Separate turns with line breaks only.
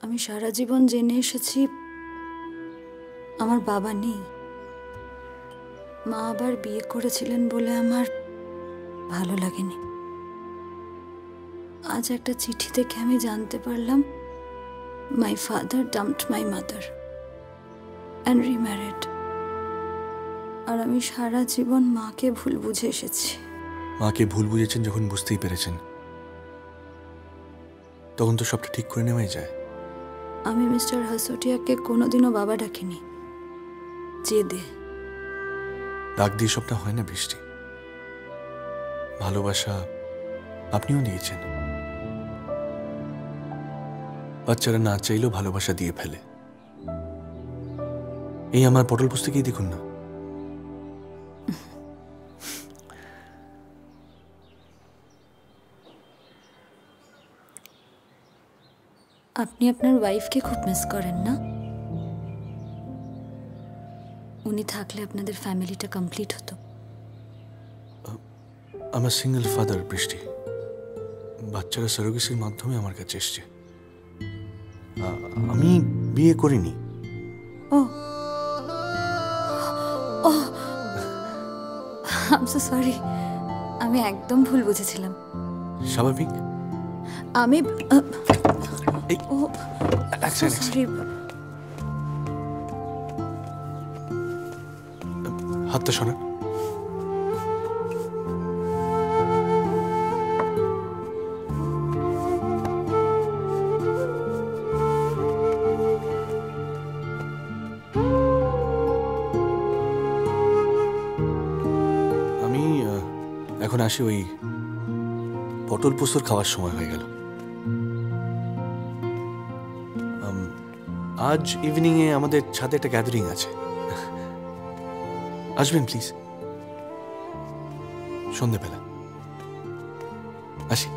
আমি সারা জীবন জেনে এসেছি আমার বাবা নেই। মা আবার বিয়ে করেছিলেন বলে আমার ভালো লাগেনি। আজ একটা চিঠি থেকে আমি জানতে পারলাম my father dumped my mother and remarried. আর আমি সারা জীবন মাকে ভুল বুঝে এসেছি।
মাকে ভুল বুঝেছেন যখন বুঝতেই পেরেছেন, তখন তো সবটা ঠিক করে নেওয়াই যায়।
আমি মিস্টার হাসোটিয়াকে কোনোদিনও বাবা ডাকিনি। জেদে
ডাক দিয়ে সবটা হয় না বৃষ্টি। ভালোবাসা আপনিও দিয়েছেন। বাচ্চারা না চাইলেও ভালোবাসা দিয়ে ফেলে। এই আমার পটল পুস্তকেই দেখুন না।
আপনি আপনার ওয়াইফকে খুব মিস করেন না? উনি থাকলে আপনাদের ফ্যামিলিটা কমপ্লিট হতো।
আমার সিঙ্গেল ফাদার বৃষ্টি। বাচ্চারা সারোগেসির মাধ্যমে আমার কাছে এসছে। আমি বিয়ে করিনি।
ও ও আই এম সো সরি, আমি একদম ভুল বুঝেছিলাম।
স্বাভাবিক।
আমি ও
সরি। হাতটা সরান। আমি এখন আসি, ওই পটল পোস্তর খাওয়ার সময় হয়ে গেল। আজ ইভিনিং এ আমাদের ছাদে একটা গ্যাদারিং আছে, আসবেন প্লিজ সন্ধ্যেবেলা। আসি।